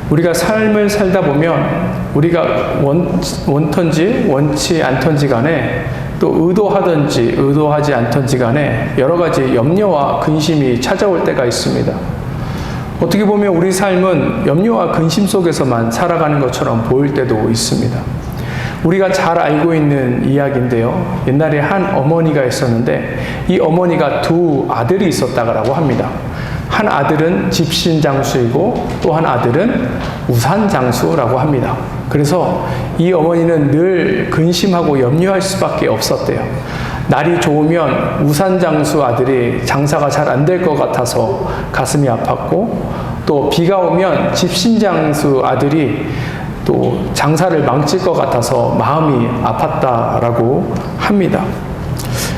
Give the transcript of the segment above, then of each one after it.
우리가 삶을 살다 보면 우리가 원턴지 원치 않던지 간에 또 의도하든지 의도하지 않던지 간에 여러 가지 염려와 근심이 찾아올 때가 있습니다. 어떻게 보면 우리 삶은 염려와 근심 속에서만 살아가는 것처럼 보일 때도 있습니다. 우리가 잘 알고 있는 이야기인데요. 옛날에 한 어머니가 있었는데 이 어머니가 두 아들이 있었다고 합니다. 한 아들은 집신장수이고 또 한 아들은 우산장수라고 합니다. 그래서 이 어머니는 늘 근심하고 염려할 수밖에 없었대요. 날이 좋으면 우산장수 아들이 장사가 잘 안 될 것 같아서 가슴이 아팠고, 또 비가 오면 집신장수 아들이 또 장사를 망칠 것 같아서 마음이 아팠다라고 합니다.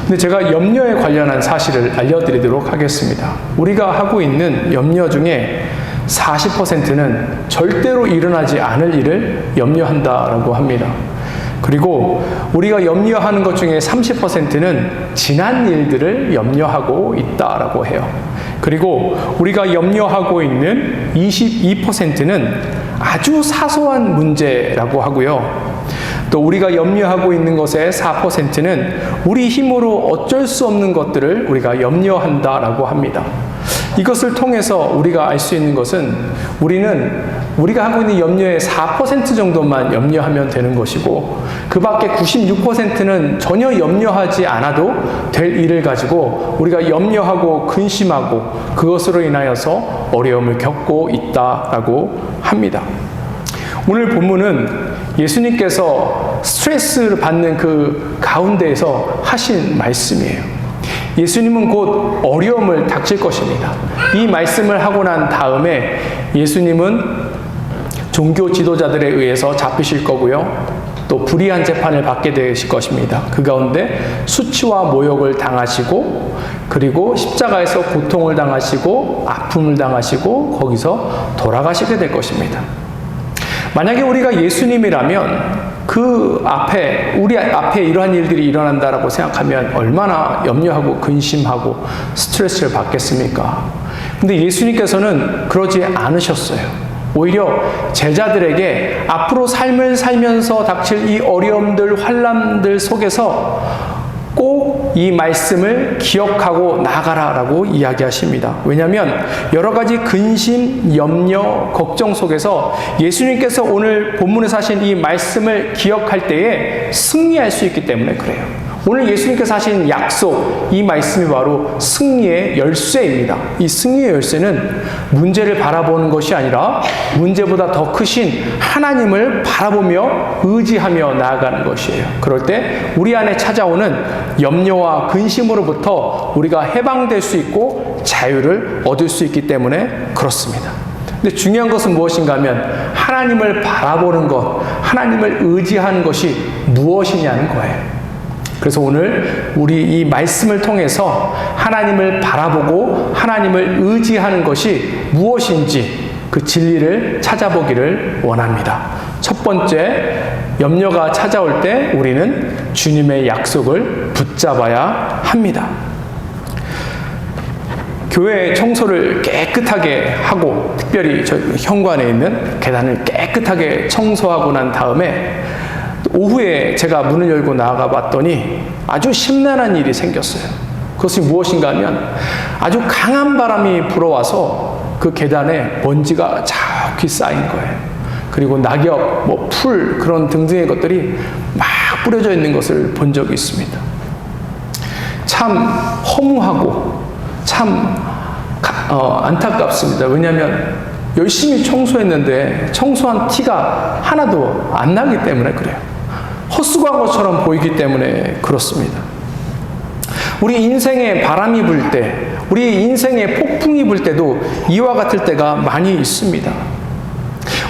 근데 제가 염려에 관련한 사실을 알려드리도록 하겠습니다. 우리가 하고 있는 염려 중에 40%는 절대로 일어나지 않을 일을 염려한다라고 합니다. 그리고 우리가 염려하는 것 중에 30%는 지난 일들을 염려하고 있다라고 해요. 그리고 우리가 염려하고 있는 22%는 아주 사소한 문제라고 하고요. 또 우리가 염려하고 있는 것의 4%는 우리 힘으로 어쩔 수 없는 것들을 우리가 염려한다라고 합니다. 이것을 통해서 우리가 알 수 있는 것은 우리가 하고 있는 염려의 4% 정도만 염려하면 되는 것이고, 그 밖에 96%는 전혀 염려하지 않아도 될 일을 가지고 우리가 염려하고 근심하고 그것으로 인하여서 어려움을 겪고 있다라고 합니다. 오늘 본문은 예수님께서 스트레스를 받는 그 가운데에서 하신 말씀이에요. 예수님은 곧 어려움을 닥칠 것입니다. 이 말씀을 하고 난 다음에 예수님은 종교 지도자들에 의해서 잡히실 거고요. 또 불의한 재판을 받게 되실 것입니다. 그 가운데 수치와 모욕을 당하시고, 그리고 십자가에서 고통을 당하시고 아픔을 당하시고 거기서 돌아가시게 될 것입니다. 만약에 우리가 예수님이라면 우리 앞에 이러한 일들이 일어난다라고 생각하면 얼마나 염려하고 근심하고 스트레스를 받겠습니까? 근데 예수님께서는 그러지 않으셨어요. 오히려 제자들에게 앞으로 삶을 살면서 닥칠 이 어려움들, 환난들 속에서 꼭 이 말씀을 기억하고 나가라라고 이야기하십니다. 왜냐하면 여러 가지 근심, 염려, 걱정 속에서 예수님께서 오늘 본문에서 하신 이 말씀을 기억할 때에 승리할 수 있기 때문에 그래요. 오늘 예수님께서 하신 약속, 이 말씀이 바로 승리의 열쇠입니다. 이 승리의 열쇠는 문제를 바라보는 것이 아니라 문제보다 더 크신 하나님을 바라보며 의지하며 나아가는 것이에요. 그럴 때 우리 안에 찾아오는 염려와 근심으로부터 우리가 해방될 수 있고 자유를 얻을 수 있기 때문에 그렇습니다. 근데 중요한 것은 무엇인가 하면 하나님을 바라보는 것, 하나님을 의지하는 것이 무엇이냐는 거예요. 그래서 오늘 우리 이 말씀을 통해서 하나님을 바라보고 하나님을 의지하는 것이 무엇인지 그 진리를 찾아보기를 원합니다. 첫 번째, 염려가 찾아올 때 우리는 주님의 약속을 붙잡아야 합니다. 교회 청소를 깨끗하게 하고, 특별히 저희 현관에 있는 계단을 깨끗하게 청소하고 난 다음에 오후에 제가 문을 열고 나가 봤더니 아주 심란한 일이 생겼어요. 그것이 무엇인가 하면 아주 강한 바람이 불어와서 그 계단에 먼지가 자욱히 쌓인 거예요. 그리고 낙엽, 풀 그런 등등의 것들이 막 뿌려져 있는 것을 본 적이 있습니다. 참 허무하고 참 안타깝습니다. 왜냐하면 열심히 청소했는데 청소한 티가 하나도 안 나기 때문에 그래요. 헛수고한 것처럼 보이기 때문에 그렇습니다. 우리 인생에 바람이 불 때, 우리 인생에 폭풍이 불 때도 이와 같을 때가 많이 있습니다.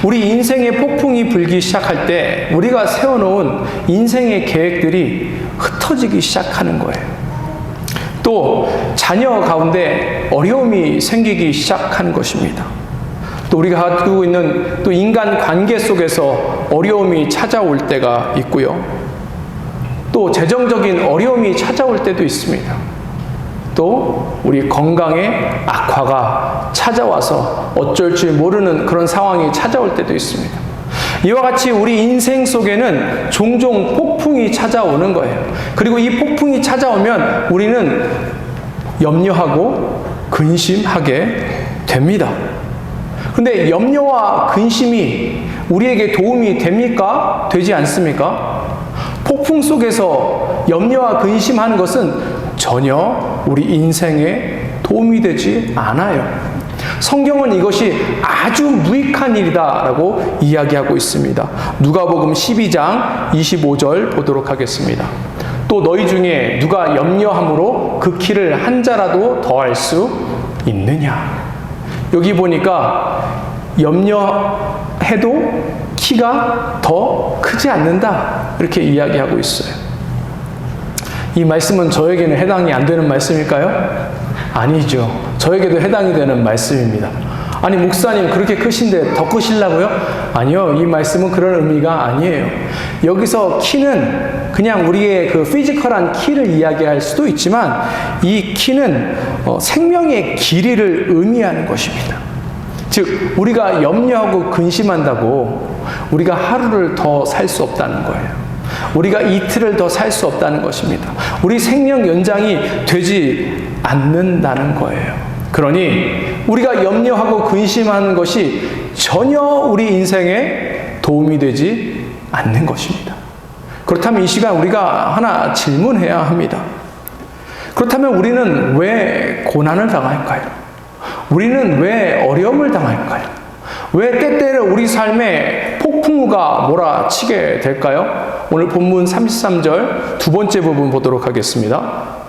우리 인생에 폭풍이 불기 시작할 때 우리가 세워놓은 인생의 계획들이 흩어지기 시작하는 거예요. 또 자녀 가운데 어려움이 생기기 시작하는 것입니다. 또 우리가 가지고 있는 또 인간 관계 속에서 어려움이 찾아올 때가 있고요. 또 재정적인 어려움이 찾아올 때도 있습니다. 또 우리 건강에 악화가 찾아와서 어쩔 줄 모르는 그런 상황이 찾아올 때도 있습니다. 이와 같이 우리 인생 속에는 종종 폭풍이 찾아오는 거예요. 그리고 이 폭풍이 찾아오면 우리는 염려하고 근심하게 됩니다. 그런데 염려와 근심이 우리에게 도움이 됩니까? 되지 않습니까? 폭풍 속에서 염려와 근심하는 것은 전혀 우리 인생에 도움이 되지 않아요. 성경은 이것이 아주 무익한 일이다라고 이야기하고 있습니다. 누가복음 12장 25절 보도록 하겠습니다. 또 너희 중에 누가 염려함으로 그 키를 한 자라도 더할 수 있느냐. 여기 보니까 염려해도 키가 더 크지 않는다, 이렇게 이야기하고 있어요. 이 말씀은 저에게는 해당이 안 되는 말씀일까요? 아니죠. 저에게도 해당이 되는 말씀입니다. 아니, 목사님 그렇게 크신데 더 크시려고요? 아니요. 이 말씀은 그런 의미가 아니에요. 여기서 키는 그냥 우리의 그 피지컬한 키를 이야기할 수도 있지만, 이 키는 생명의 길이를 의미하는 것입니다. 즉, 우리가 염려하고 근심한다고 우리가 하루를 더 살 수 없다는 거예요. 우리가 이틀을 더 살 수 없다는 것입니다. 우리 생명 연장이 되지 않는다는 거예요. 그러니 우리가 염려하고 근심하는 것이 전혀 우리 인생에 도움이 되지 않는 것입니다. 그렇다면 이 시간 우리가 하나 질문해야 합니다. 그렇다면 우리는 왜 고난을 당할까요? 우리는 왜 어려움을 당할까요? 왜 때때로 우리 삶에 폭풍우가 몰아치게 될까요? 오늘 본문 33절 두 번째 부분 보도록 하겠습니다.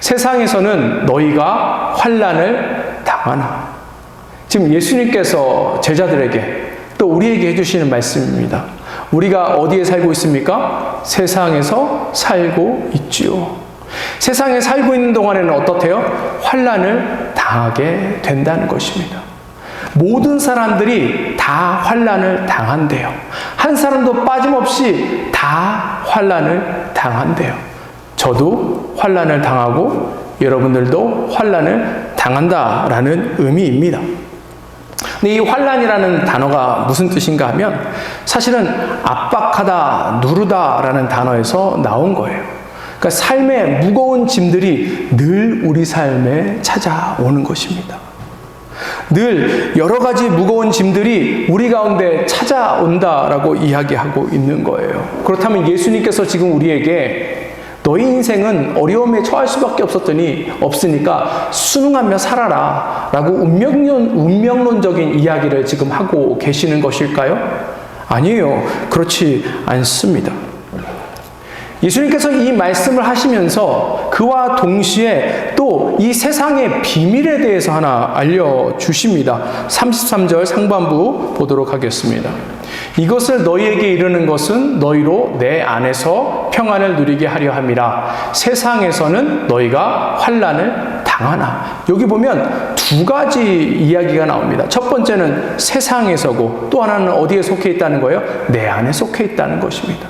세상에서는 너희가 환난을 당하나. 지금 예수님께서 제자들에게 또 우리에게 해주시는 말씀입니다. 우리가 어디에 살고 있습니까? 세상에서 살고 있지요. 세상에 살고 있는 동안에는 어떻대요? 환난을 당하게 된다는 것입니다. 모든 사람들이 다 환난을 당한대요. 한 사람도 빠짐없이 다 환난을 당한대요. 저도 환난을 당하고 여러분들도 환난을 당한다라는 의미입니다. 근데 이 환난이라는 단어가 무슨 뜻인가 하면 사실은 압박하다, 누르다라는 단어에서 나온 거예요. 그러니까 삶의 무거운 짐들이 늘 우리 삶에 찾아오는 것입니다. 늘 여러 가지 무거운 짐들이 우리 가운데 찾아온다라고 이야기하고 있는 거예요. 그렇다면 예수님께서 지금 우리에게 너희 인생은 어려움에 처할 수밖에 없으니까 순응하며 살아라 라고 운명론적인 이야기를 지금 하고 계시는 것일까요? 아니에요. 그렇지 않습니다. 예수님께서 이 말씀을 하시면서 그와 동시에 또 이 세상의 비밀에 대해서 하나 알려주십니다. 33절 상반부 보도록 하겠습니다. 이것을 너희에게 이르는 것은 너희로 내 안에서 평안을 누리게 하려 함이라. 세상에서는 너희가 환난을 당하나. 여기 보면 두 가지 이야기가 나옵니다. 첫 번째는 세상에서고 또 하나는 어디에 속해 있다는 거예요? 내 안에 속해 있다는 것입니다.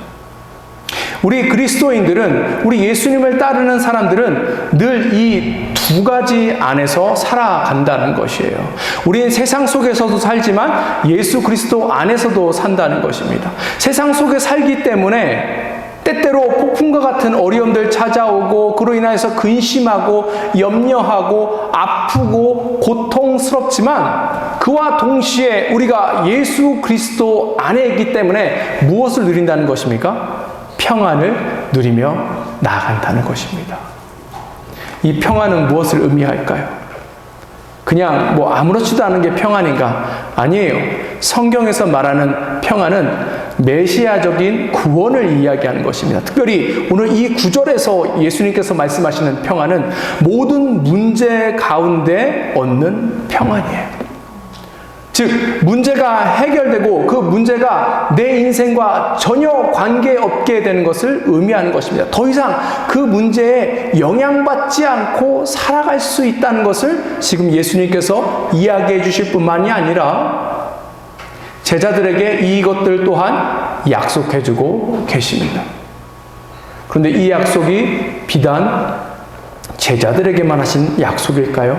우리 그리스도인들은, 우리 예수님을 따르는 사람들은 늘 이 두 가지 안에서 살아간다는 것이에요. 우리는 세상 속에서도 살지만 예수 그리스도 안에서도 산다는 것입니다. 세상 속에 살기 때문에 때때로 폭풍과 같은 어려움들 찾아오고 그로 인해서 근심하고 염려하고 아프고 고통스럽지만 그와 동시에 우리가 예수 그리스도 안에 있기 때문에 무엇을 누린다는 것입니까? 평안을 누리며 나아간다는 것입니다. 이 평안은 무엇을 의미할까요? 그냥 아무렇지도 않은 게 평안인가? 아니에요. 성경에서 말하는 평안은 메시아적인 구원을 이야기하는 것입니다. 특별히 오늘 이 구절에서 예수님께서 말씀하시는 평안은 모든 문제 가운데 얻는 평안이에요. 즉, 문제가 해결되고 그 문제가 내 인생과 전혀 관계없게 되는 것을 의미하는 것입니다. 더 이상 그 문제에 영향받지 않고 살아갈 수 있다는 것을 지금 예수님께서 이야기해 주실 뿐만이 아니라 제자들에게 이것들 또한 약속해 주고 계십니다. 그런데 이 약속이 비단 제자들에게만 하신 약속일까요?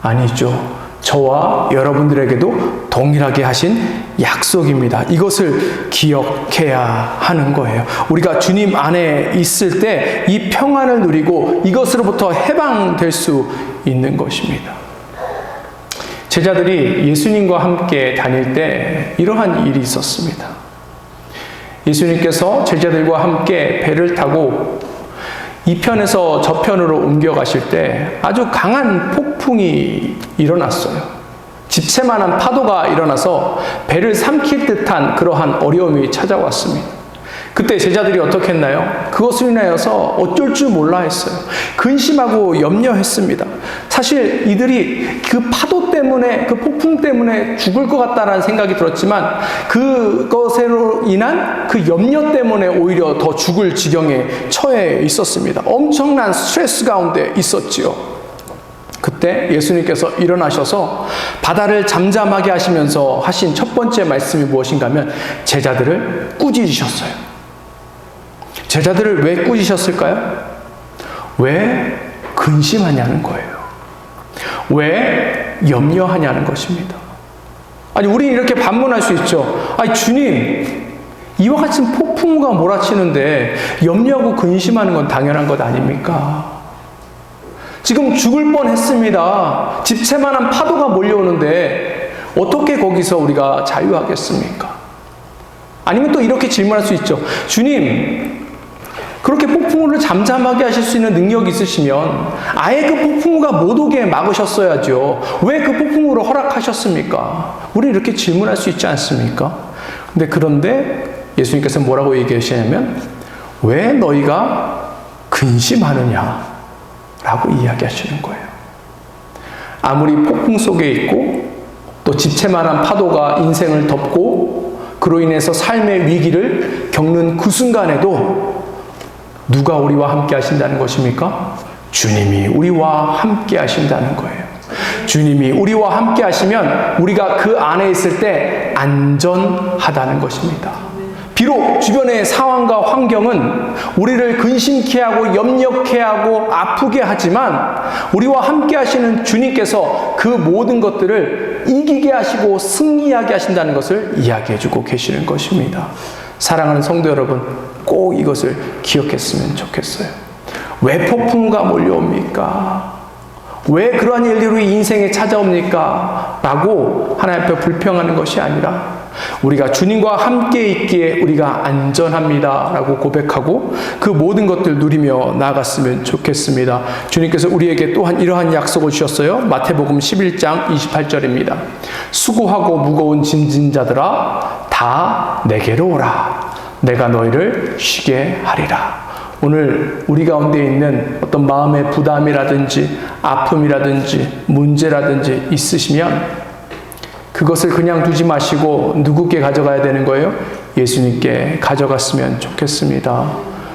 아니죠. 저와 여러분들에게도 동일하게 하신 약속입니다. 이것을 기억해야 하는 거예요. 우리가 주님 안에 있을 때 이 평안을 누리고 이것으로부터 해방될 수 있는 것입니다. 제자들이 예수님과 함께 다닐 때 이러한 일이 있었습니다. 예수님께서 제자들과 함께 배를 타고 이 편에서 저 편으로 옮겨가실 때 아주 강한 폭풍이 일어났어요. 집채만한 파도가 일어나서 배를 삼킬 듯한 그러한 어려움이 찾아왔습니다. 그때 제자들이 어떻게 했나요? 그것을 인하여서 어쩔 줄 몰라 했어요. 근심하고 염려했습니다. 사실 이들이 그 파도 때문에, 그 폭풍 때문에 죽을 것 같다는 생각이 들었지만 그것으로 인한 그 염려 때문에 오히려 더 죽을 지경에 처해 있었습니다. 엄청난 스트레스 가운데 있었지요. 그때 예수님께서 일어나셔서 바다를 잠잠하게 하시면서 하신 첫 번째 말씀이 무엇인가 하면 제자들을 꾸짖으셨어요. 제자들을 왜 꾸짖으셨을까요? 왜 근심하냐는 거예요. 왜 염려하냐는 것입니다. 아니, 우리는 이렇게 반문할 수 있죠. 아니, 주님, 이와 같은 폭풍우가 몰아치는데 염려하고 근심하는 건 당연한 것 아닙니까? 지금 죽을 뻔했습니다. 집채만한 파도가 몰려오는데 어떻게 거기서 우리가 자유하겠습니까? 아니면 또 이렇게 질문할 수 있죠. 주님, 그렇게 폭풍우를 잠잠하게 하실 수 있는 능력이 있으시면 아예 그 폭풍우가 못 오게 막으셨어야죠. 왜 그 폭풍우를 허락하셨습니까? 우리 이렇게 질문할 수 있지 않습니까? 그런데 예수님께서 뭐라고 얘기하시냐면 왜 너희가 근심하느냐 라고 이야기하시는 거예요. 아무리 폭풍 속에 있고 또 집채만한 파도가 인생을 덮고 그로 인해서 삶의 위기를 겪는 그 순간에도 누가 우리와 함께 하신다는 것입니까? 주님이 우리와 함께 하신다는 거예요. 주님이 우리와 함께 하시면 우리가 그 안에 있을 때 안전하다는 것입니다. 비록 주변의 상황과 환경은 우리를 근심케 하고 염려케 하고 아프게 하지만 우리와 함께 하시는 주님께서 그 모든 것들을 이기게 하시고 승리하게 하신다는 것을 이야기해 주고 계시는 것입니다. 사랑하는 성도 여러분, 꼭 이것을 기억했으면 좋겠어요. 왜 폭풍우가 몰려옵니까? 왜 그러한 일들이 인생에 찾아옵니까? 라고 하나님 앞에 불평하는 것이 아니라 우리가 주님과 함께 있기에 우리가 안전합니다 라고 고백하고 그 모든 것들 누리며 나아갔으면 좋겠습니다. 주님께서 우리에게 또한 이러한 약속을 주셨어요. 마태복음 11장 28절입니다. 수고하고 무거운 짐진 자들아 다 내게로 오라. 내가 너희를 쉬게 하리라. 오늘 우리 가운데 있는 어떤 마음의 부담이라든지 아픔이라든지 문제라든지 있으시면 그것을 그냥 두지 마시고 누구께 가져가야 되는 거예요? 예수님께 가져갔으면 좋겠습니다.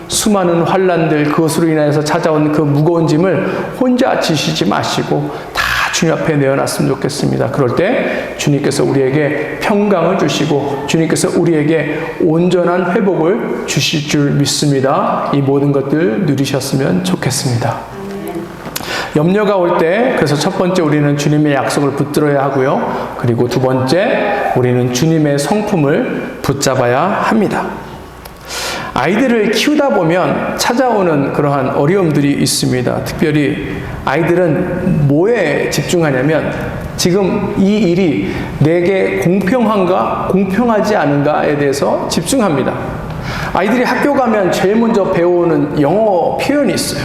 수많은 환난들, 그것으로 인해서 찾아온 그 무거운 짐을 혼자 지시지 마시고 다 주님 앞에 내어놨으면 좋겠습니다. 그럴 때 주님께서 우리에게 평강을 주시고 주님께서 우리에게 온전한 회복을 주실 줄 믿습니다. 이 모든 것들 누리셨으면 좋겠습니다. 염려가 올 때, 그래서 첫 번째 우리는 주님의 약속을 붙들어야 하고요. 그리고 두 번째, 우리는 주님의 성품을 붙잡아야 합니다. 아이들을 키우다 보면 찾아오는 그러한 어려움들이 있습니다. 특별히 아이들은 뭐에 집중하냐면 지금 이 일이 내게 공평한가, 공평하지 않은가에 대해서 집중합니다. 아이들이 학교 가면 제일 먼저 배우는 영어 표현이 있어요.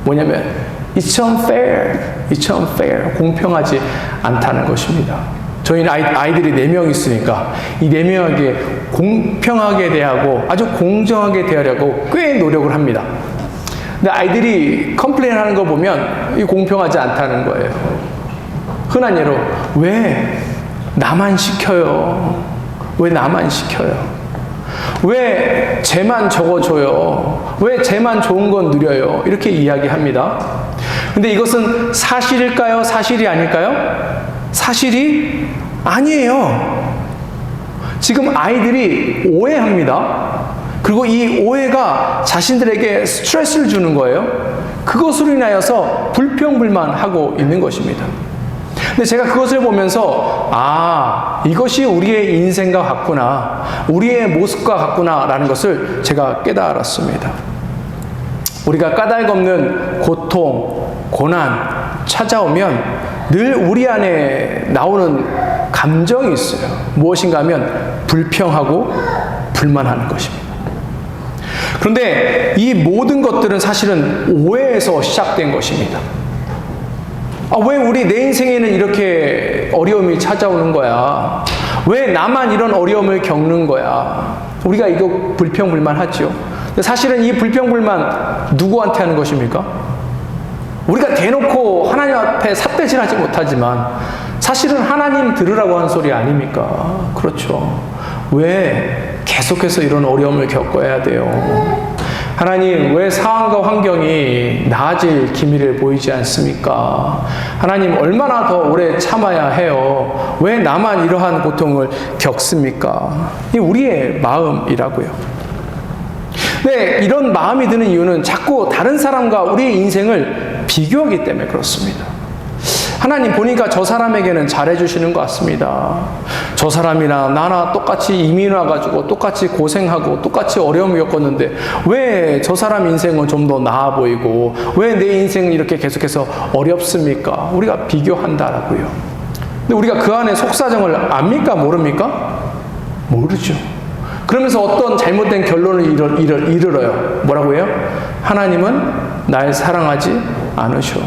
뭐냐면 It's unfair. It's unfair. 공평하지 않다는 것입니다. 저희는 아이들이 4명 있으니까 이 4명에게 공평하게 대하고 아주 공정하게 대하려고 꽤 노력을 합니다. 근데 아이들이 컴플레인 하는 거 보면 이 공평하지 않다는 거예요. 흔한 예로 왜 나만 시켜요? 왜 나만 시켜요? 왜 쟤만 적어줘요? 왜 쟤만 좋은 건 누려요? 이렇게 이야기합니다. 근데 이것은 사실일까요? 사실이 아닐까요? 사실이 아니에요. 지금 아이들이 오해합니다. 그리고 이 오해가 자신들에게 스트레스를 주는 거예요. 그것으로 인하여서 불평불만하고 있는 것입니다. 근데 제가 그것을 보면서 이것이 우리의 인생과 같구나, 우리의 모습과 같구나 라는 것을 제가 깨달았습니다. 우리가 까닭없는 고통, 고난 찾아오면 늘 우리 안에 나오는 감정이 있어요. 무엇인가 하면 불평하고 불만하는 것입니다. 그런데 이 모든 것들은 사실은 오해에서 시작된 것입니다. 왜 우리 내 인생에는 이렇게 어려움이 찾아오는 거야? 왜 나만 이런 어려움을 겪는 거야? 우리가 이거 불평불만하죠. 근데 사실은 이 불평불만 누구한테 하는 것입니까? 우리가 대놓고 하나님 앞에 삿대질하지 못하지만 사실은 하나님 들으라고 하는 소리 아닙니까? 그렇죠. 왜 계속해서 이런 어려움을 겪어야 돼요? 하나님, 왜 상황과 환경이 나아질 기미를 보이지 않습니까? 하나님, 얼마나 더 오래 참아야 해요? 왜 나만 이러한 고통을 겪습니까? 이 우리의 마음이라고요. 네, 이런 마음이 드는 이유는 자꾸 다른 사람과 우리의 인생을 비교하기 때문에 그렇습니다. 하나님 보니까 저 사람에게는 잘해주시는 것 같습니다. 저 사람이나 나나 똑같이 이민 와가지고 똑같이 고생하고 똑같이 어려움을 겪었는데 왜 저 사람 인생은 좀 더 나아 보이고 왜 내 인생은 이렇게 계속해서 어렵습니까? 우리가 비교한다라고요. 근데 우리가 그 안에 속사정을 압니까? 모릅니까? 모르죠. 그러면서 어떤 잘못된 결론을 이르러요. 뭐라고 해요? 하나님은 날 사랑하지 않으셔.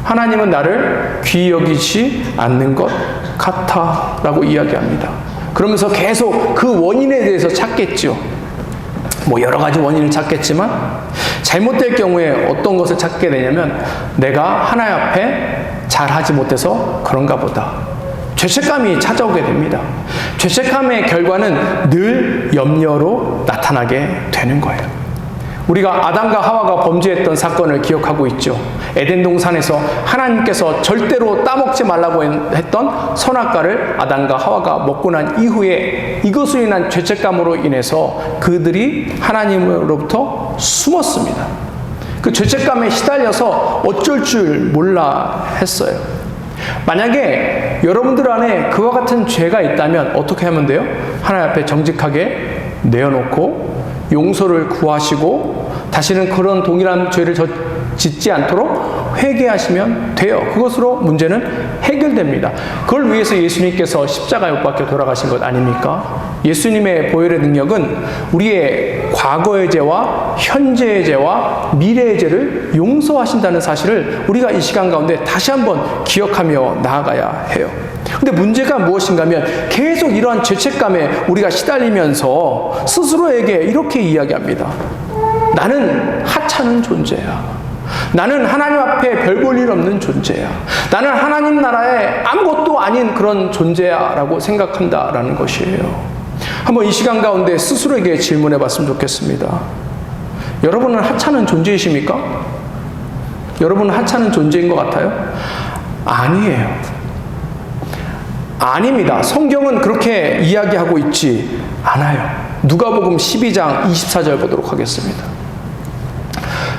하나님은 나를 귀히 여기지 않는 것 같아 라고 이야기합니다. 그러면서 계속 그 원인에 대해서 찾겠죠. 여러 가지 원인을 찾겠지만 잘못될 경우에 어떤 것을 찾게 되냐면 내가 하나님 앞에 잘하지 못해서 그런가 보다. 죄책감이 찾아오게 됩니다. 죄책감의 결과는 늘 염려로 나타나게 되는 거예요. 우리가 아담과 하와가 범죄했던 사건을 기억하고 있죠. 에덴 동산에서 하나님께서 절대로 따먹지 말라고 했던 선악과를 아담과 하와가 먹고 난 이후에 이것으로 인한 죄책감으로 인해서 그들이 하나님으로부터 숨었습니다. 그 죄책감에 시달려서 어쩔 줄 몰라 했어요. 만약에 여러분들 안에 그와 같은 죄가 있다면 어떻게 하면 돼요? 하나님 앞에 정직하게 내어놓고 용서를 구하시고 다시는 그런 동일한 죄를 짓지 않도록 회개하시면 돼요. 그것으로 문제는 해결됩니다. 그걸 위해서 예수님께서 십자가에 못 박혀 돌아가신 것 아닙니까? 예수님의 보혈의 능력은 우리의 과거의 죄와 현재의 죄와 미래의 죄를 용서하신다는 사실을 우리가 이 시간 가운데 다시 한번 기억하며 나아가야 해요. 근데 문제가 무엇인가 하면 계속 이러한 죄책감에 우리가 시달리면서 스스로에게 이렇게 이야기합니다. 나는 하찮은 존재야. 나는 하나님 앞에 별 볼 일 없는 존재야. 나는 하나님 나라에 아무것도 아닌 그런 존재야 라고 생각한다라는 것이에요. 한번 이 시간 가운데 스스로에게 질문해 봤으면 좋겠습니다. 여러분은 하찮은 존재이십니까? 여러분은 하찮은 존재인 것 같아요? 아니에요. 아닙니다. 성경은 그렇게 이야기하고 있지 않아요. 누가복음 12장 24절 보도록 하겠습니다.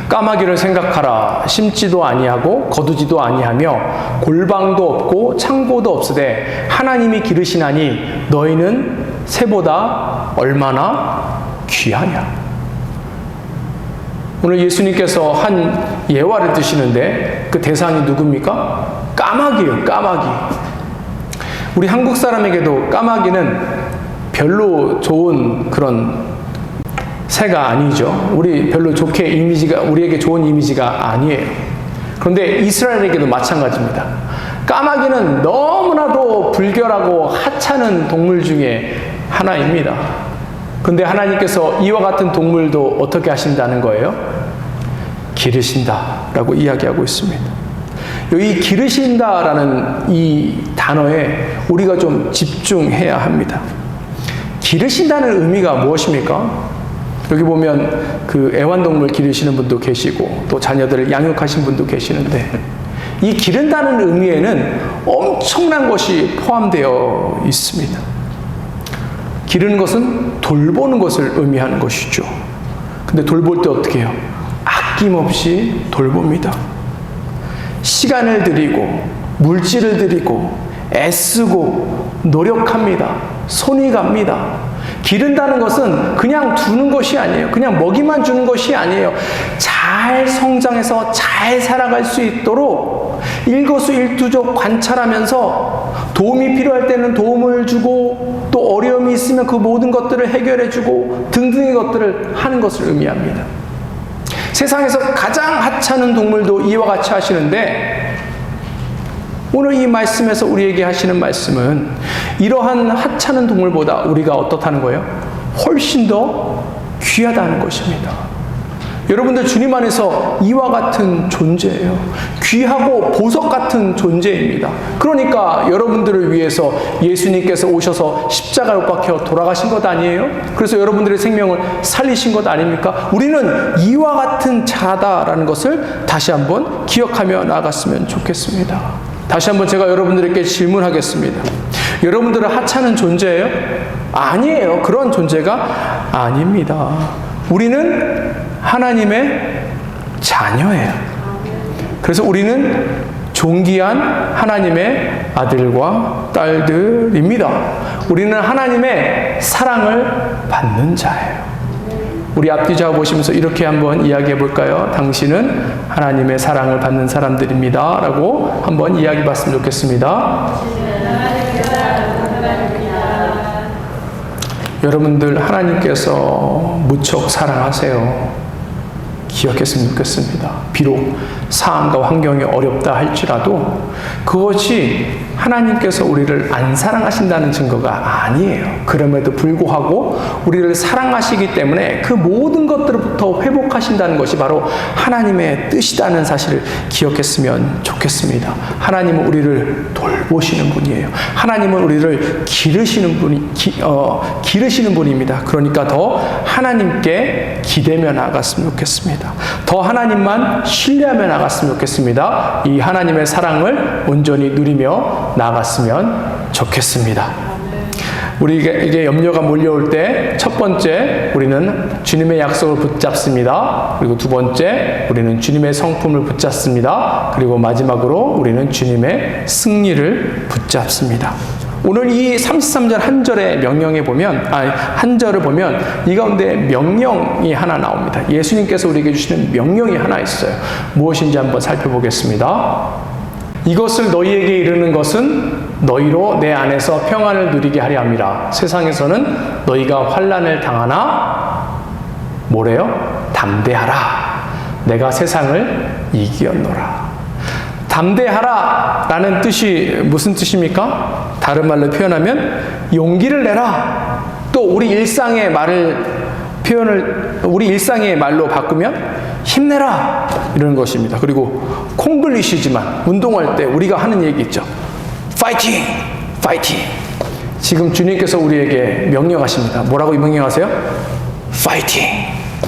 까마귀를 생각하라. 심지도 아니하고 거두지도 아니하며 골방도 없고 창고도 없으되 하나님이 기르시나니 너희는 새보다 얼마나 귀하냐. 오늘 예수님께서 한 예화를 드시는데 그 대상이 누굽니까? 까마귀예요. 까마귀. 우리 한국 사람에게도 까마귀는 별로 좋은 그런 새가 아니죠. 우리 별로 좋게 우리에게 좋은 이미지가 아니에요. 그런데 이스라엘에게도 마찬가지입니다. 까마귀는 너무나도 불결하고 하찮은 동물 중에 하나입니다. 그런데 하나님께서 이와 같은 동물도 어떻게 하신다는 거예요? 기르신다라고 이야기하고 있습니다. 이 기르신다라는 이 단어에 우리가 좀 집중해야 합니다. 기르신다는 의미가 무엇입니까? 여기 보면 그 애완동물 기르시는 분도 계시고 또 자녀들을 양육하신 분도 계시는데 이 기른다는 의미에는 엄청난 것이 포함되어 있습니다. 기르는 것은 돌보는 것을 의미하는 것이죠. 근데 돌볼 때 어떻게 해요? 아낌없이 돌봅니다. 시간을 들이고 물질을 들이고 애쓰고 노력합니다. 손이 갑니다. 기른다는 것은 그냥 두는 것이 아니에요. 그냥 먹이만 주는 것이 아니에요. 잘 성장해서 잘 살아갈 수 있도록 일거수일투족 관찰하면서 도움이 필요할 때는 도움을 주고 또 어려움이 있으면 그 모든 것들을 해결해 주고 등등의 것들을 하는 것을 의미합니다. 세상에서 가장 하찮은 동물도 이와 같이 하시는데 오늘 이 말씀에서 우리에게 하시는 말씀은 이러한 하찮은 동물보다 우리가 어떻다는 거예요? 훨씬 더 귀하다는 것입니다. 여러분들 주님 안에서 이와 같은 존재예요. 귀하고 보석 같은 존재입니다. 그러니까 여러분들을 위해서 예수님께서 오셔서 십자가에 못 박혀 돌아가신 것 아니에요? 그래서 여러분들의 생명을 살리신 것 아닙니까? 우리는 이와 같은 자다라는 것을 다시 한번 기억하며 나아갔으면 좋겠습니다. 다시 한번 제가 여러분들에게 질문하겠습니다. 여러분들은 하찮은 존재예요? 아니에요. 그런 존재가 아닙니다. 우리는 하나님의 자녀예요. 그래서 우리는 존귀한 하나님의 아들과 딸들입니다. 우리는 하나님의 사랑을 받는 자예요. 우리 앞뒤 좌우 보시면서 이렇게 한번 이야기해 볼까요? 당신은 하나님의 사랑을 받는 사람들입니다. 라고 한번 이야기해 봤으면 좋겠습니다. 여러분들 하나님께서 무척 사랑하세요. 기억했으면 좋겠습니다. 비록 상황과 환경이 어렵다 할지라도 그것이 하나님께서 우리를 안 사랑하신다는 증거가 아니에요. 그럼에도 불구하고 우리를 사랑하시기 때문에 그 모든 것들부터 회복하신다는 것이 바로 하나님의 뜻이라는 사실을 기억했으면 좋겠습니다. 하나님은 우리를 돌보시는 분이에요. 하나님은 우리를 기르시는 분입니다. 그러니까 더 하나님께 기대며 나아갔으면 좋겠습니다. 더 하나님만 신뢰하며 나아갔으면 좋겠습니다. 이 하나님의 사랑을 온전히 누리며 나아갔으면 좋겠습니다. 우리에게 염려가 몰려올 때 첫 번째 우리는 주님의 약속을 붙잡습니다. 그리고 두 번째 우리는 주님의 성품을 붙잡습니다. 그리고 마지막으로 우리는 주님의 승리를 붙잡습니다. 오늘 이 33절 한 절의 명령에 보면, 한 절을 보면 이 가운데 명령이 하나 나옵니다. 예수님께서 우리에게 주시는 명령이 하나 있어요. 무엇인지 한번 살펴보겠습니다. 이것을 너희에게 이르는 것은 너희로 내 안에서 평안을 누리게 하려 함이라. 세상에서는 너희가 환난을 당하나 뭐래요? 담대하라. 내가 세상을 이기었노라. 담대하라 라는 뜻이 무슨 뜻입니까? 다른 말로 표현하면 용기를 내라. 또 우리 일상의 말로 바꾸면 힘내라 이런 것입니다. 그리고 콩글리시지만 운동할 때 우리가 하는 얘기 있죠. 파이팅! 파이팅! 지금 주님께서 우리에게 명령하십니다. 뭐라고 명령하세요? 파이팅!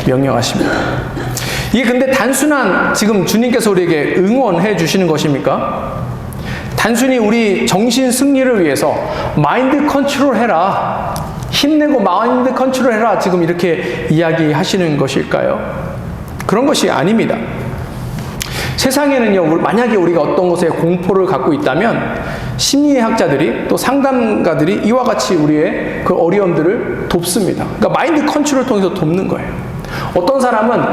명령하십니다. 이게 근데 단순한 지금 주님께서 우리에게 응원해 주시는 것입니까? 단순히 우리 정신 승리를 위해서 마인드 컨트롤 해라. 힘내고 마인드 컨트롤 해라. 지금 이렇게 이야기하시는 것일까요? 그런 것이 아닙니다. 세상에는요, 만약에 우리가 어떤 것에 공포를 갖고 있다면 심리학자들이 또 상담가들이 이와 같이 우리의 그 어려움들을 돕습니다. 그러니까 마인드 컨트롤을 통해서 돕는 거예요. 어떤 사람은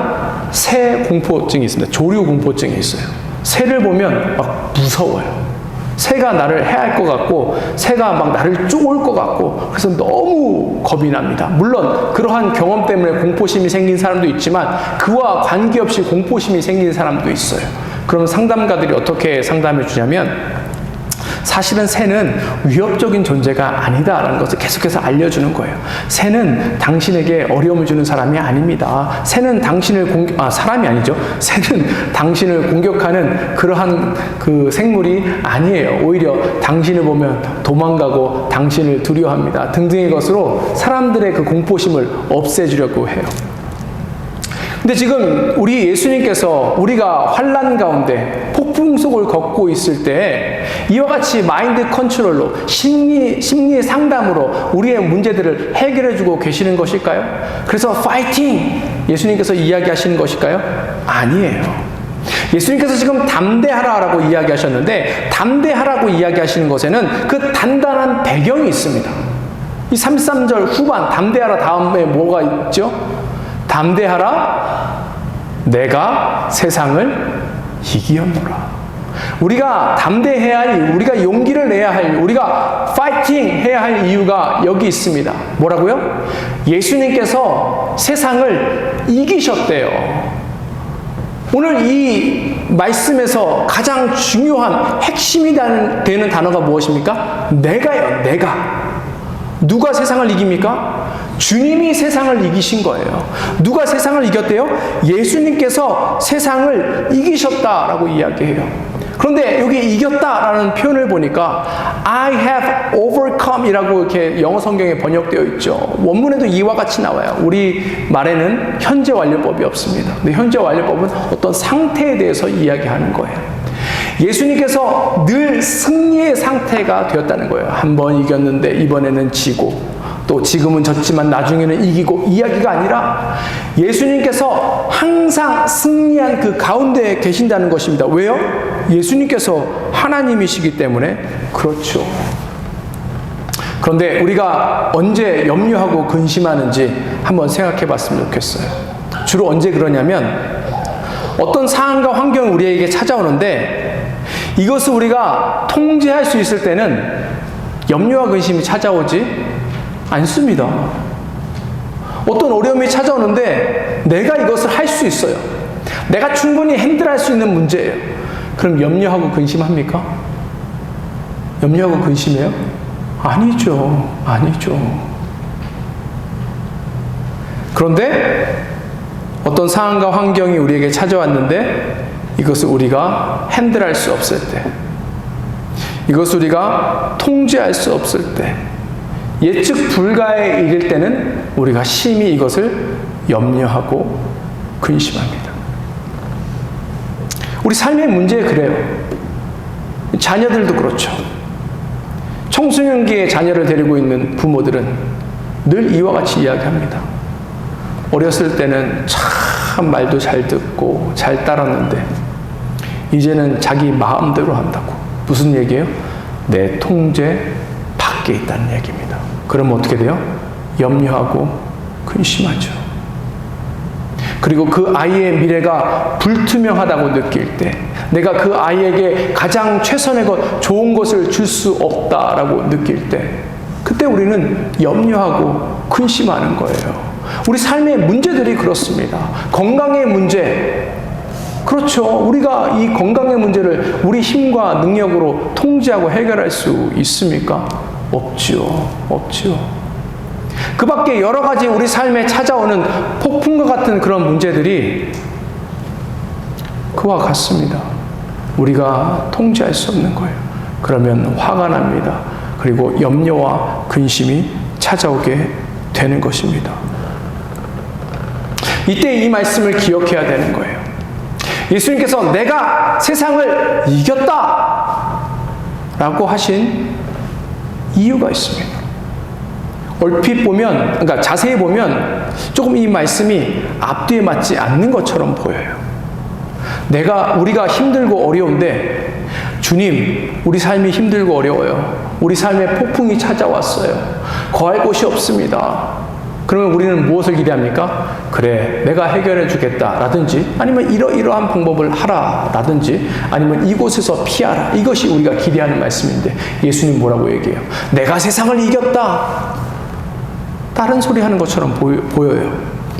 새 공포증이 있습니다. 조류 공포증이 있어요. 새를 보면 막 무서워요. 새가 나를 해할 것 같고 새가 막 나를 쪼을 것 같고 그래서 너무 겁이 납니다. 물론 그러한 경험 때문에 공포심이 생긴 사람도 있지만 그와 관계없이 공포심이 생긴 사람도 있어요. 그럼 상담가들이 어떻게 상담해 주냐면 사실은 새는 위협적인 존재가 아니다라는 것을 계속해서 알려주는 거예요. 새는 당신에게 어려움을 주는 사람이 아닙니다. 새는 사람이 아니죠. 새는 당신을 공격하는 그러한 그 생물이 아니에요. 오히려 당신을 보면 도망가고 당신을 두려워합니다. 등등의 것으로 사람들의 그 공포심을 없애주려고 해요. 근데 지금 우리 예수님께서 우리가 환난 가운데 폭풍 속을 걷고 있을 때 이와 같이 마인드 컨트롤로 심리 상담으로 우리의 문제들을 해결해 주고 계시는 것일까요? 그래서 파이팅! 예수님께서 이야기하시는 것일까요? 아니에요. 예수님께서 지금 담대하라고 이야기하셨는데 담대하라고 이야기하시는 것에는 그 단단한 배경이 있습니다. 이 33절 후반 담대하라 다음에 뭐가 있죠? 담대하라 내가 세상을 이기었노라. 우리가 담대해야 할, 우리가 용기를 내야 할, 우리가 파이팅 해야 할 이유가 여기 있습니다. 뭐라고요? 예수님께서 세상을 이기셨대요. 오늘 이 말씀에서 가장 중요한 핵심이 되는 단어가 무엇입니까? 내가요, 내가. 누가 세상을 이깁니까? 주님이 세상을 이기신 거예요. 누가 세상을 이겼대요? 예수님께서 세상을 이기셨다라고 이야기해요. 그런데 여기 이겼다라는 표현을 보니까 I have overcome 이라고 이렇게 영어 성경에 번역되어 있죠. 원문에도 이와 같이 나와요. 우리 말에는 현재 완료법이 없습니다. 근데 현재 완료법은 어떤 상태에 대해서 이야기하는 거예요. 예수님께서 늘 승리의 상태가 되었다는 거예요. 한 번 이겼는데 이번에는 지고 또 지금은 졌지만 나중에는 이기고 이야기가 아니라 예수님께서 항상 승리한 그 가운데에 계신다는 것입니다. 왜요? 예수님께서 하나님이시기 때문에 그렇죠. 그런데 우리가 언제 염려하고 근심하는지 한번 생각해 봤으면 좋겠어요. 주로 언제 그러냐면 어떤 상황과 환경이 우리에게 찾아오는데 이것을 우리가 통제할 수 있을 때는 염려와 근심이 찾아오지 않습니다. 어떤 어려움이 찾아오는데 내가 이것을 할 수 있어요. 내가 충분히 핸들할 수 있는 문제예요. 그럼 염려하고 근심합니까? 염려하고 근심해요? 아니죠. 아니죠. 그런데 어떤 상황과 환경이 우리에게 찾아왔는데 이것을 우리가 핸들할 수 없을 때, 이것을 우리가 통제할 수 없을 때, 예측 불가에 이를 때는 우리가 심히 이것을 염려하고 근심합니다. 우리 삶의 문제 그래요. 자녀들도 그렇죠. 청소년기에 자녀를 데리고 있는 부모들은 늘 이와 같이 이야기합니다. 어렸을 때는 참 말도 잘 듣고 잘 따랐는데 이제는 자기 마음대로 한다고. 무슨 얘기예요? 내 통제 밖에 있다는 얘기입니다. 그럼 어떻게 돼요? 염려하고 근심하죠. 그리고 그 아이의 미래가 불투명하다고 느낄 때, 내가 그 아이에게 가장 최선의 것, 좋은 것을 줄 수 없다라고 느낄 때, 그때 우리는 염려하고 근심하는 거예요. 우리 삶의 문제들이 그렇습니다. 건강의 문제, 그렇죠. 우리가 이 건강의 문제를 우리 힘과 능력으로 통제하고 해결할 수 있습니까? 없지요. 없지요. 그 밖에 여러 가지 우리 삶에 찾아오는 폭풍과 같은 그런 문제들이 그와 같습니다. 우리가 통제할 수 없는 거예요. 그러면 화가 납니다. 그리고 염려와 근심이 찾아오게 되는 것입니다. 이때 이 말씀을 기억해야 되는 거예요. 예수님께서 내가 세상을 이겼다 라고 하신 이유가 있습니다. 얼핏 보면, 그러니까 자세히 보면 조금 이 말씀이 앞뒤에 맞지 않는 것처럼 보여요. 우리가 힘들고 어려운데, 주님, 우리 삶이 힘들고 어려워요. 우리 삶에 폭풍이 찾아왔어요. 거할 곳이 없습니다. 그러면 우리는 무엇을 기대합니까? 그래, 내가 해결해 주겠다 라든지, 아니면 이러이러한 방법을 하라 라든지, 아니면 이곳에서 피하라. 이것이 우리가 기대하는 말씀인데 예수님 뭐라고 얘기해요? 내가 세상을 이겼다. 다른 소리 하는 것처럼 보여요.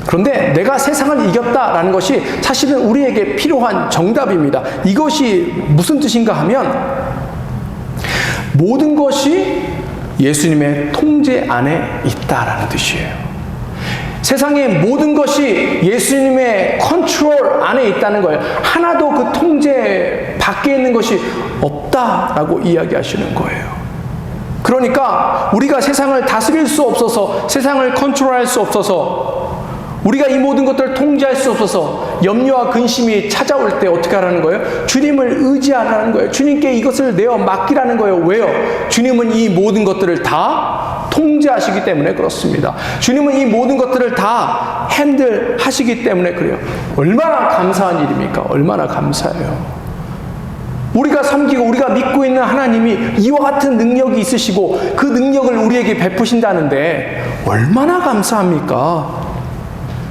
그런데 내가 세상을 이겼다라는 것이 사실은 우리에게 필요한 정답입니다. 이것이 무슨 뜻인가 하면 모든 것이 예수님의 통제 안에 있다라는 뜻이에요. 세상의 모든 것이 예수님의 컨트롤 안에 있다는 거예요. 하나도 그 통제 밖에 있는 것이 없다라고 이야기하시는 거예요. 그러니까 우리가 세상을 다스릴 수 없어서, 세상을 컨트롤할 수 없어서 우리가 이 모든 것들을 통제할 수 없어서 염려와 근심이 찾아올 때 어떻게 하라는 거예요? 주님을 의지하라는 거예요. 주님께 이것을 내어 맡기라는 거예요. 왜요? 주님은 이 모든 것들을 다 통제하시기 때문에 그렇습니다. 주님은 이 모든 것들을 다 핸들하시기 때문에 그래요. 얼마나 감사한 일입니까? 얼마나 감사해요. 우리가 섬기고 우리가 믿고 있는 하나님이 이와 같은 능력이 있으시고 그 능력을 우리에게 베푸신다는데 얼마나 감사합니까?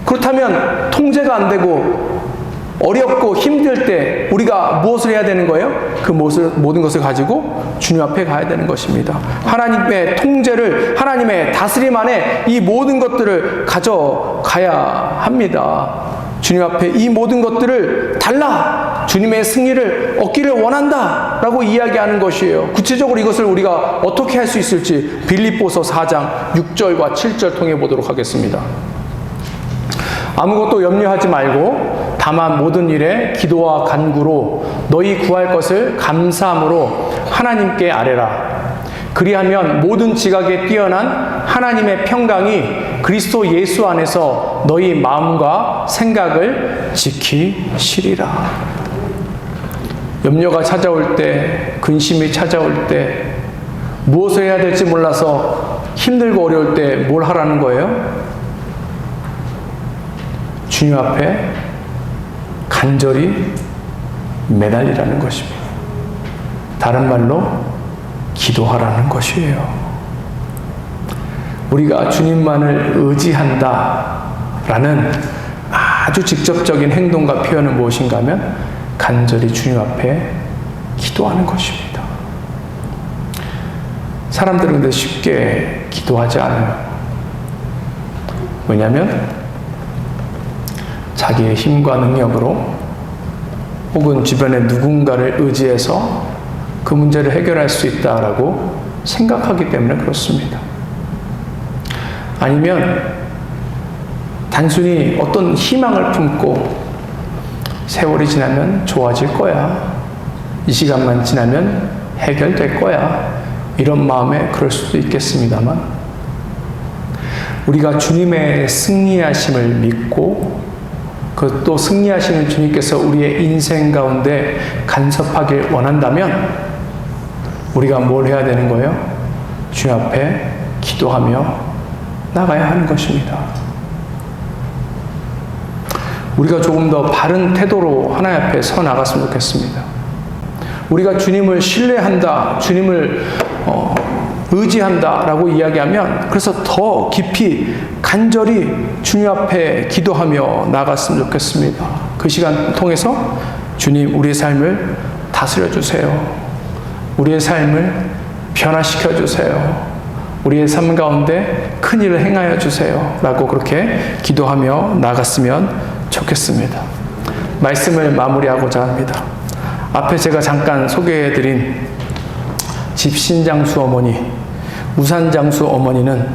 그렇다면 통제가 안 되고 어렵고 힘들 때 우리가 무엇을 해야 되는 거예요? 그 모든 것을 가지고 주님 앞에 가야 되는 것입니다. 하나님의 통제를, 하나님의 다스림 안에 이 모든 것들을 가져가야 합니다. 주님 앞에 이 모든 것들을 달라! 주님의 승리를 얻기를 원한다! 라고 이야기하는 것이에요. 구체적으로 이것을 우리가 어떻게 할 수 있을지 빌립보서 4장 6절과 7절 통해 보도록 하겠습니다. 아무것도 염려하지 말고 다만 모든 일에 기도와 간구로 너희 구할 것을 감사함으로 하나님께 아뢰라. 그리하면 모든 지각에 뛰어난 하나님의 평강이 그리스도 예수 안에서 너희 마음과 생각을 지키시리라. 염려가 찾아올 때, 근심이 찾아올 때, 무엇을 해야 될지 몰라서 힘들고 어려울 때 뭘 하라는 거예요? 주님 앞에 간절히 매달리라는 것입니다. 다른 말로 기도하라는 것이에요. 우리가 주님만을 의지한다라는 아주 직접적인 행동과 표현은 무엇인가 하면 간절히 주님 앞에 기도하는 것입니다. 사람들은 근데 쉽게 기도하지 않아요. 왜냐하면 자기의 힘과 능력으로 혹은 주변의 누군가를 의지해서 그 문제를 해결할 수 있다라고 생각하기 때문에 그렇습니다. 아니면 단순히 어떤 희망을 품고 세월이 지나면 좋아질 거야. 이 시간만 지나면 해결될 거야. 이런 마음에 그럴 수도 있겠습니다만 우리가 주님의 승리하심을 믿고 또 승리하시는 주님께서 우리의 인생 가운데 간섭하길 원한다면 우리가 뭘 해야 되는 거예요? 주님 앞에 기도하며 나가야 하는 것입니다. 우리가 조금 더 바른 태도로 하나님 앞에 서 나갔으면 좋겠습니다. 우리가 주님을 신뢰한다, 주님을 의지한다라고 이야기하면 그래서 더 깊이 간절히 주님 앞에 기도하며 나갔으면 좋겠습니다. 그 시간 통해서 주님 우리의 삶을 다스려 주세요. 우리의 삶을 변화시켜 주세요. 우리의 삶 가운데 큰 일을 행하여 주세요. 라고 그렇게 기도하며 나갔으면 좋겠습니다. 말씀을 마무리하고자 합니다. 앞에 제가 잠깐 소개해드린 집신장수 어머니, 우산장수 어머니는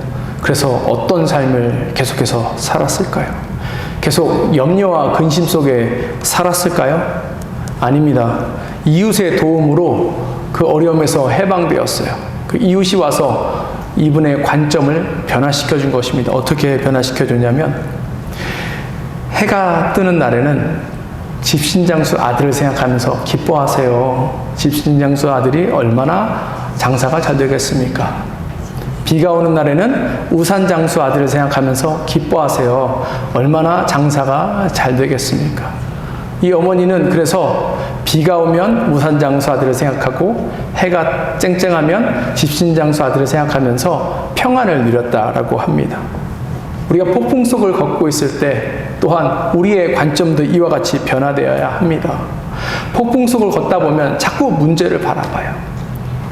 그래서 어떤 삶을 계속해서 살았을까요? 계속 염려와 근심 속에 살았을까요? 아닙니다. 이웃의 도움으로 그 어려움에서 해방되었어요. 그 이웃이 와서 이분의 관점을 변화시켜 준 것입니다. 어떻게 변화시켜 줬냐면 해가 뜨는 날에는 집신장수 아들을 생각하면서 기뻐하세요. 집신장수 아들이 얼마나 장사가 잘 되겠습니까? 비가 오는 날에는 우산장수 아들을 생각하면서 기뻐하세요. 얼마나 장사가 잘 되겠습니까? 이 어머니는 그래서 비가 오면 우산장수 아들을 생각하고 해가 쨍쨍하면 집신장수 아들을 생각하면서 평안을 누렸다라고 합니다. 우리가 폭풍 속을 걷고 있을 때 또한 우리의 관점도 이와 같이 변화되어야 합니다. 폭풍 속을 걷다 보면 자꾸 문제를 바라봐요.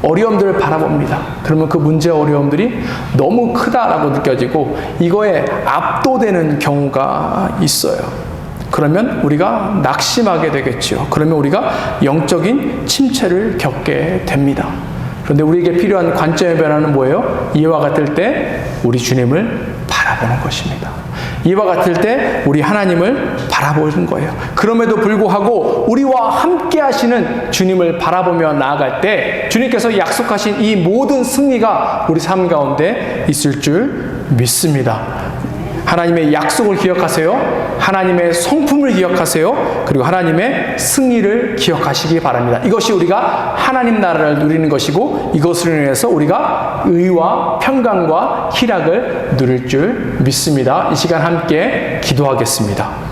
어려움들을 바라봅니다. 그러면 그 문제 어려움들이 너무 크다라고 느껴지고 이거에 압도되는 경우가 있어요. 그러면 우리가 낙심하게 되겠죠. 그러면 우리가 영적인 침체를 겪게 됩니다. 그런데 우리에게 필요한 관점의 변화는 뭐예요? 이와 같을 때 우리 주님을 바라보는 것입니다. 이와 같을 때 우리 하나님을 바라보는 거예요. 그럼에도 불구하고 우리와 함께 하시는 주님을 바라보며 나아갈 때 주님께서 약속하신 이 모든 승리가 우리 삶 가운데 있을 줄 믿습니다. 하나님의 약속을 기억하세요. 하나님의 성품을 기억하세요. 그리고 하나님의 승리를 기억하시기 바랍니다. 이것이 우리가 하나님 나라를 누리는 것이고 이것으로 인해서 우리가 의와 평강과 희락을 누릴 줄 믿습니다. 이 시간 함께 기도하겠습니다.